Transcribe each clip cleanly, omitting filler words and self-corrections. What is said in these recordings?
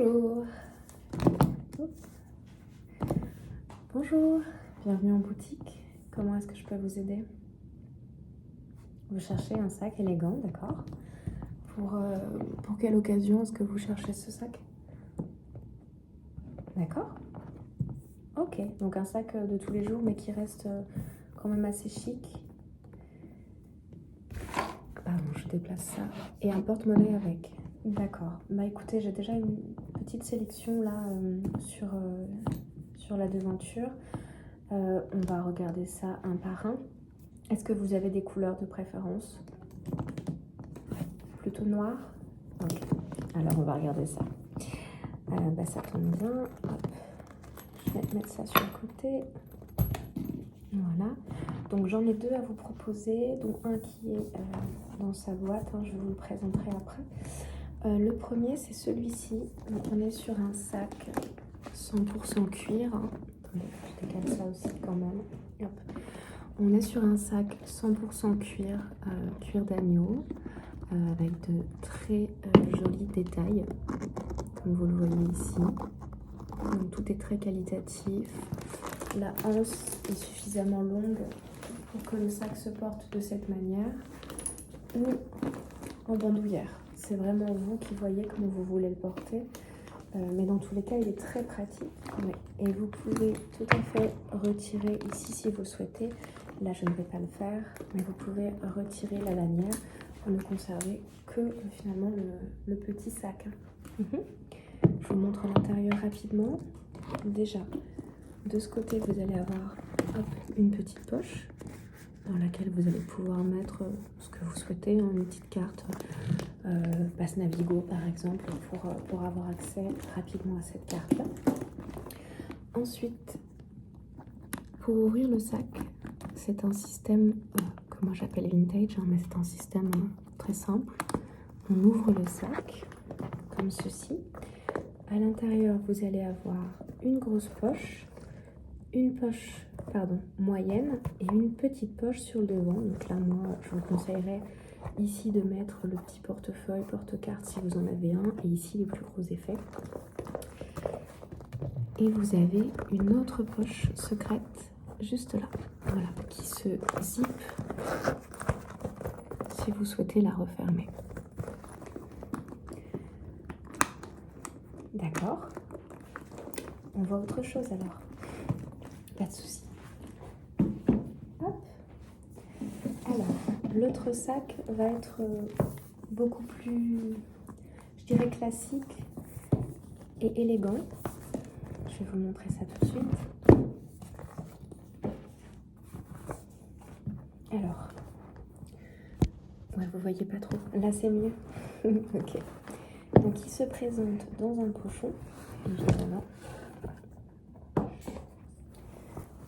Bonjour. Bonjour, bienvenue en boutique. Comment est-ce que je peux vous aider? Vous cherchez un sac élégant, d'accord. Pour quelle occasion est-ce que vous cherchez ce sac? D'accord. Ok, donc un sac de tous les jours mais qui reste quand même assez chic. Pardon, je déplace ça. Et un porte-monnaie avec. D'accord. Bah écoutez, j'ai déjà une petite sélection là sur la devanture. On va regarder ça un par un. Est-ce que vous avez des couleurs de préférence? Plutôt noir? Ok. Alors on va regarder ça. Ça tombe bien. Hop. Je vais mettre ça sur le côté. Voilà. Donc j'en ai deux à vous proposer, dont un qui est dans sa boîte. Je vous le présenterai après. Le premier, c'est celui-ci. Donc on est sur un sac 100% cuir. Attendez, je décale ça aussi quand même. Hop. On est sur un sac 100% cuir, cuir d'agneau, avec de très jolis détails, comme vous le voyez ici. Donc, tout est très qualitatif. La anse est suffisamment longue pour que le sac se porte de cette manière ou en bandoulière. C'est vraiment vous qui voyez comment vous voulez le porter. Mais dans tous les cas, il est très pratique. Oui. Et vous pouvez tout à fait retirer ici si vous le souhaitez. Là, je ne vais pas le faire, mais vous pouvez retirer la lanière pour ne conserver que finalement le petit sac. Je vous montre l'intérieur rapidement. Déjà, de ce côté, vous allez avoir une petite poche dans laquelle vous allez pouvoir mettre ce que vous souhaitez, une petite carte Pass Navigo par exemple, pour avoir accès rapidement à cette carte-là. Ensuite, pour ouvrir le sac, c'est un système que moi j'appelle vintage, mais c'est un système très simple. On ouvre le sac comme ceci. À l'intérieur, vous allez avoir une grosse poche, une poche moyenne et une petite poche sur le devant. Donc là, moi, je vous conseillerais ici de mettre le petit portefeuille, porte-carte si vous en avez un, et ici les plus gros effets. Et vous avez une autre poche secrète juste là, voilà, qui se zip si vous souhaitez la refermer. D'accord. On voit autre chose alors. Pas de souci. Hop. Alors, l'autre sac va être beaucoup plus, je dirais, classique et élégant. Je vais vous montrer ça tout de suite. Alors, ouais, vous voyez pas trop. Là, c'est mieux. Ok. Donc, il se présente dans un pochon, évidemment.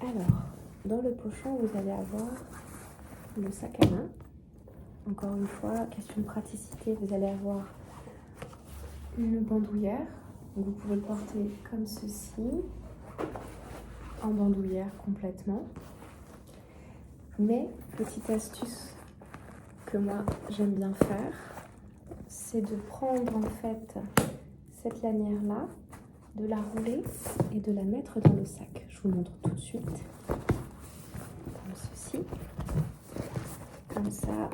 Alors, dans le pochon, vous allez avoir le sac à main. Encore une fois, question de praticité, vous allez avoir une bandoulière. Donc, vous pouvez le porter comme ceci, en bandoulière complètement. Mais, petite astuce que moi j'aime bien faire, c'est de prendre en fait cette lanière-là, de la rouler et de la mettre dans le sac. Je vous montre tout de suite. Comme ceci. Comme ça,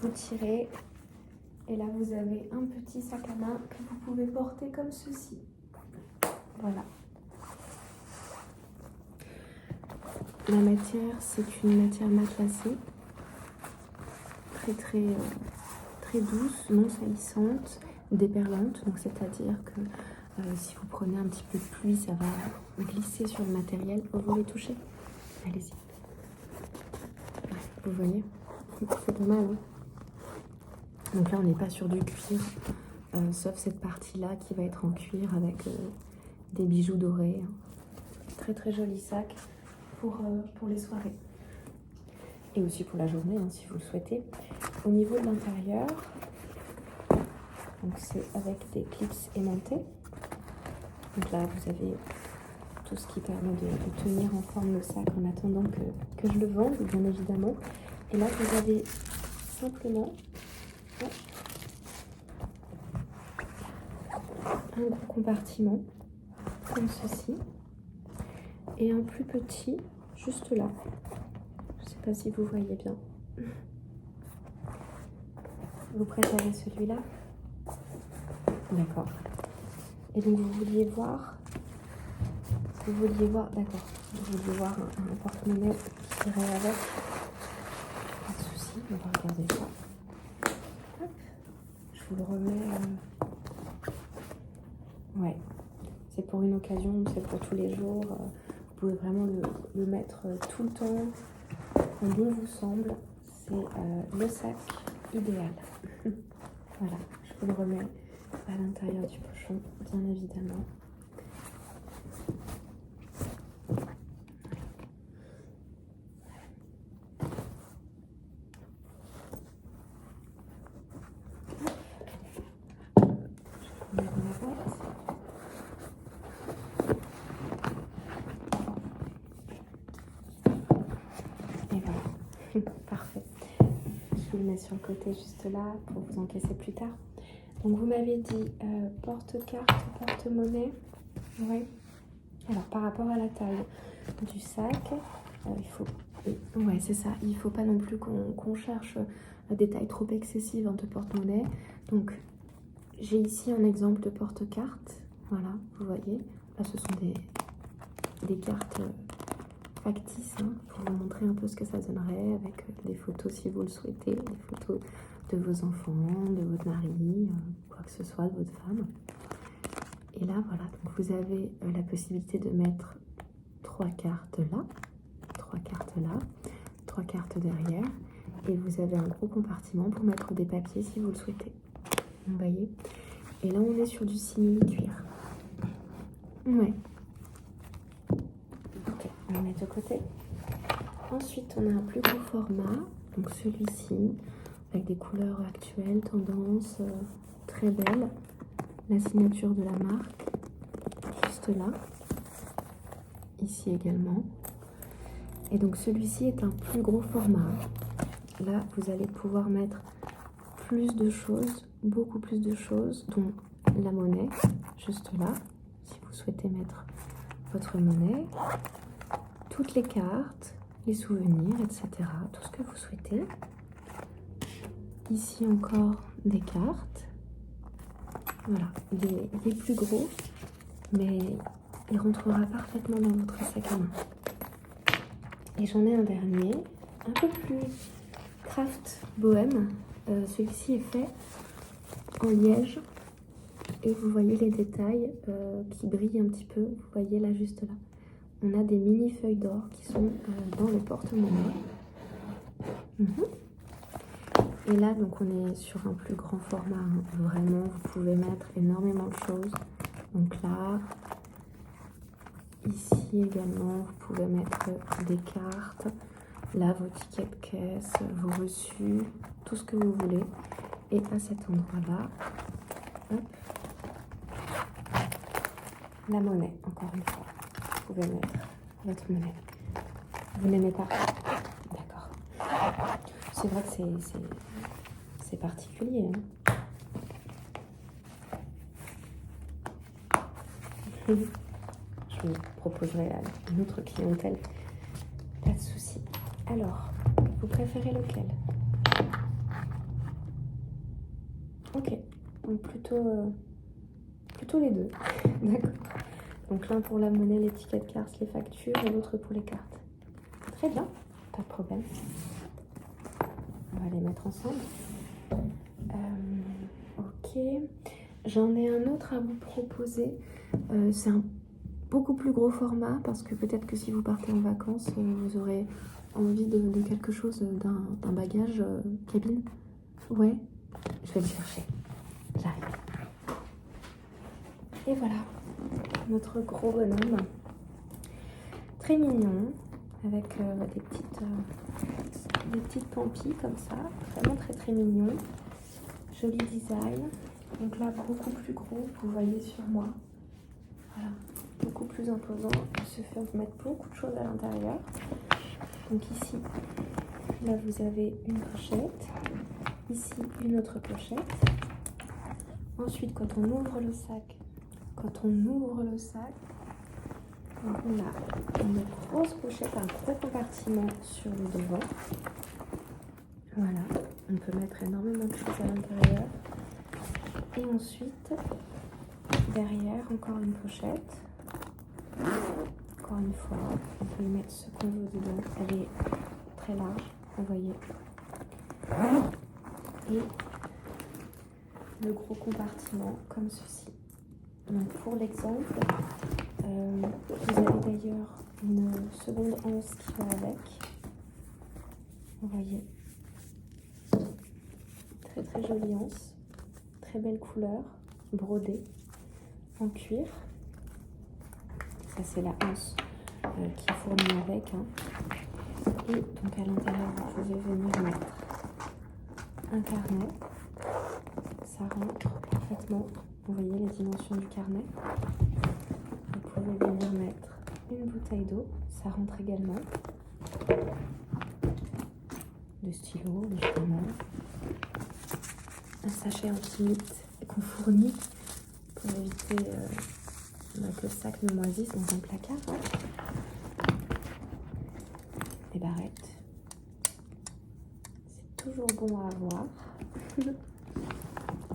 vous tirez et là vous avez un petit sac à main que vous pouvez porter comme ceci. Voilà. La matière, c'est une matière matelassée, très douce, non salissante, déperlante. Donc c'est-à-dire que si vous prenez un petit peu de pluie, ça va glisser sur le matériel. Vous les touchez. Allez-y. Vous voyez, c'est pas mal. Donc là, on n'est pas sur du cuir, sauf cette partie-là qui va être en cuir avec des bijoux dorés. Très très joli sac pour les soirées. Et aussi pour la journée, si vous le souhaitez. Au niveau de l'intérieur, donc c'est avec des clips aimantés. Donc là, vous avez tout ce qui permet de tenir en forme le sac en attendant que je le vende, bien évidemment. Et là, vous avez simplement un gros compartiment, comme ceci, et un plus petit, juste là. Je ne sais pas si vous voyez bien. Vous préférez celui-là? D'accord. Et donc vous vouliez voir, d'accord, vous vouliez voir un porte-monnaie qui irait avec. Pas de souci, on va regarder ça. Hop. Je vous le remets. Ouais, c'est pour une occasion, c'est pour tous les jours. Vous pouvez vraiment le mettre tout le temps, quand bon vous semble. C'est le sac idéal. Voilà, je vous le remets à l'intérieur du pochon, bien évidemment. Je vous mets dans la boîte. Et voilà, parfait. Je vous le mets sur le côté juste là pour vous encaisser plus tard. Donc vous m'avez dit porte-carte, porte-monnaie. Oui. Alors par rapport à la taille du sac, il faut... Ouais, c'est ça. Il ne faut pas non plus qu'on cherche des tailles trop excessives de porte-monnaie. Donc j'ai ici un exemple de porte-carte. Voilà, vous voyez. Là, ce sont des cartes factices pour vous montrer un peu ce que ça donnerait avec des photos si vous le souhaitez, des photos de vos enfants, de votre mari, quoi que ce soit, de votre femme. Et là, voilà, donc vous avez la possibilité de mettre 3 cartes là, 3 cartes là, 3 cartes derrière, et vous avez un gros compartiment pour mettre des papiers si vous le souhaitez. Vous voyez? Et là, on est sur du simili-cuir. Ouais. Ok, on va mettre de côté. Ensuite, on a un plus gros format, donc celui-ci, avec des couleurs actuelles, tendance, très belle. La signature de la marque, juste là. Ici également. Et donc celui-ci est un plus gros format. Là, vous allez pouvoir mettre plus de choses, beaucoup plus de choses, dont la monnaie, juste là, si vous souhaitez mettre votre monnaie, toutes les cartes, les souvenirs, etc. Tout ce que vous souhaitez. Ici encore des cartes. Voilà, il est plus gros, mais il rentrera parfaitement dans votre sac à main. Et j'en ai un dernier, un peu plus craft bohème. Celui-ci est fait en liège. Et vous voyez les détails qui brillent un petit peu. Vous voyez là, juste là. On a des mini feuilles d'or qui sont dans le porte-monnaie. Et là, donc, on est sur un plus grand format. Vraiment, vous pouvez mettre énormément de choses. Donc là, ici également, vous pouvez mettre des cartes. Là, vos tickets de caisse, vos reçus, tout ce que vous voulez. Et à cet endroit-là, la monnaie, encore une fois. Vous pouvez mettre votre monnaie. Vous n'aimez pas? D'accord. C'est vrai que c'est particulier. Je vous proposerai à une autre clientèle. Pas de souci. Alors, vous préférez lequel? Ok. Donc plutôt les deux. D'accord. Donc l'un pour la monnaie, les tickets de cartes, les factures, et l'autre pour les cartes. Très bien. Pas de problème. On va les mettre ensemble. Ok. J'en ai un autre à vous proposer. C'est un beaucoup plus gros format parce que peut-être que si vous partez en vacances, vous aurez envie de quelque chose, d'un bagage cabine. Ouais, je vais le chercher. J'arrive. Et voilà, notre gros bonhomme. Très mignon, avec des petites pampilles comme ça. Vraiment très très mignon. Joli design. Donc là, beaucoup plus gros, vous voyez sur moi. Voilà, beaucoup plus imposant. Il se fait mettre beaucoup de choses à l'intérieur. Donc ici, là vous avez une pochette. Ici, une autre pochette. Ensuite, quand on ouvre le sac, quand on ouvre le sac, donc on a une grosse pochette, un gros compartiment sur le devant. Voilà, on peut mettre énormément de choses à l'intérieur. Et ensuite, derrière, encore une pochette. Encore une fois, on peut y mettre ce qu'on veut dedans. Elle est très large, vous voyez. Et le gros compartiment comme ceci. Donc pour l'exemple, vous avez d'ailleurs une seconde anse qui va avec. Vous voyez. Très très jolie anse. Très belle couleur, brodée en cuir. Ça c'est la anse qui est fournie avec. Hein. Et donc à l'intérieur, vous pouvez venir mettre un carnet. Ça rentre parfaitement. Vous voyez les dimensions du carnet. Vous pouvez venir mettre une bouteille d'eau. Ça rentre également. De stylos, évidemment. Un sachet anti-mite qu'on fournit pour éviter que le sac ne moisisse dans un placard. Ouais. Des barrettes. C'est toujours bon à avoir.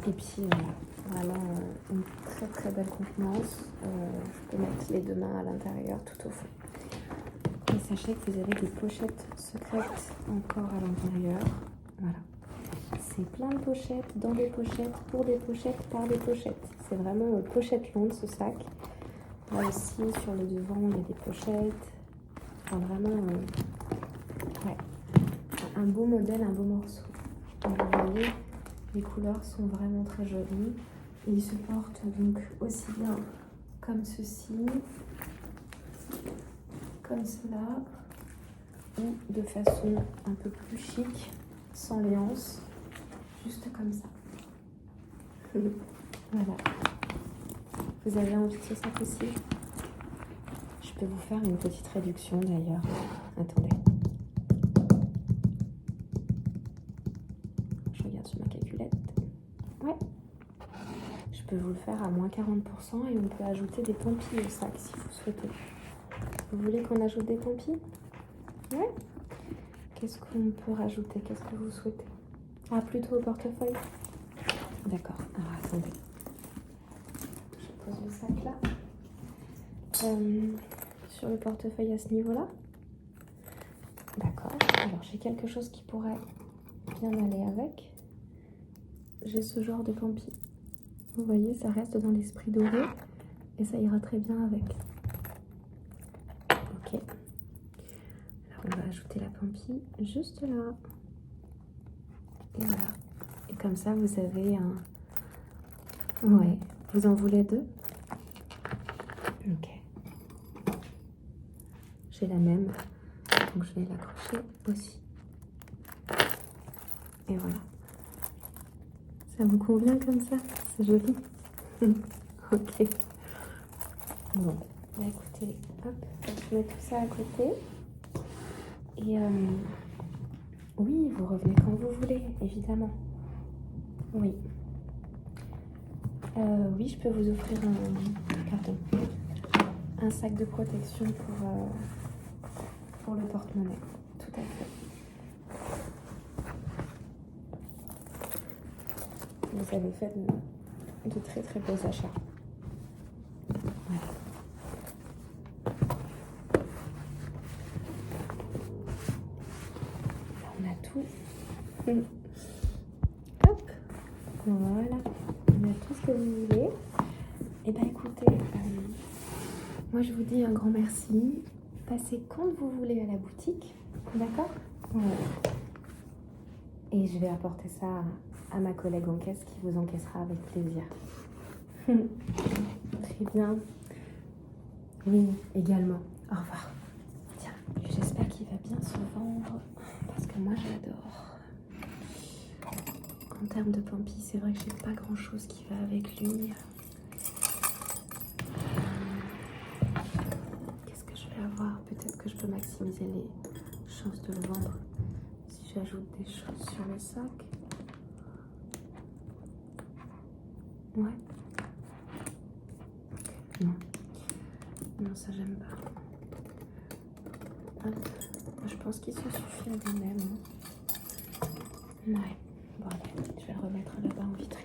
Et puis voilà, vraiment une très très belle contenance. Je peux mettre les deux mains à l'intérieur tout au fond. Et sachez que vous avez des pochettes secrètes encore à l'intérieur. Voilà. C'est plein de pochettes, dans des pochettes, pour des pochettes, par des pochettes. C'est vraiment pochette longue ce sac. Là aussi, sur le devant, il y a des pochettes. Enfin, vraiment, ouais, un beau modèle, un beau morceau. Donc, vous voyez, les couleurs sont vraiment très jolies. Et ils se portent donc aussi bien comme ceci, comme cela, ou de façon un peu plus chic, sans les anses, juste comme ça. Voilà. Vous avez envie de ce sac aussi? Je peux vous faire une petite réduction d'ailleurs. Attendez. Je regarde sur ma calculette. Ouais. Je peux vous le faire à moins 40% et on peut ajouter des tampis au sac si vous souhaitez. Vous voulez qu'on ajoute des tampis? Ouais. Qu'est-ce qu'on peut rajouter? Qu'est-ce que vous souhaitez? Ah, plutôt au portefeuille? D'accord. Alors, attendez. Je pose le sac là. Sur le portefeuille à ce niveau-là? D'accord. Alors, j'ai quelque chose qui pourrait bien aller avec. J'ai ce genre de tampis. Vous voyez, ça reste dans l'esprit doré et ça ira très bien avec. Ok. Alors, on va ajouter la tampis juste là. Et voilà. Et comme ça, vous avez un... Ouais. Vous en voulez deux? Ok. J'ai la même. Donc, je vais l'accrocher aussi. Et voilà. Ça vous convient comme ça? C'est joli. Ok. Bon. Bah, écoutez, hop. Je mets tout ça à côté. Et oui, vous revenez quand vous voulez, évidemment. Oui. Oui, je peux vous offrir un sac de protection pour le porte-monnaie. Tout à fait. Vous avez fait de très très beaux achats. Voilà. On a tout. Hop. Voilà. On a tout ce que vous voulez. Et bien écoutez, moi je vous dis un grand merci. Passez quand vous voulez à la boutique. D'accord? Voilà. Et je vais apporter ça à ma collègue en caisse qui vous encaissera avec plaisir. Très bien. Oui, également. Au revoir. Tiens, j'espère qu'il va bien se vendre parce que moi j'adore. En termes de Pampi, c'est vrai que j'ai pas grand chose qui va avec lui. Qu'est-ce que je vais avoir? Peut-être que je peux maximiser les chances de le vendre si j'ajoute des choses sur le sac. Ouais. Non. Non, ça j'aime pas. Hop. Je pense qu'il se suffit à lui-même. Hein. Ouais. Bon, allez, je vais le remettre là-bas en vitrine.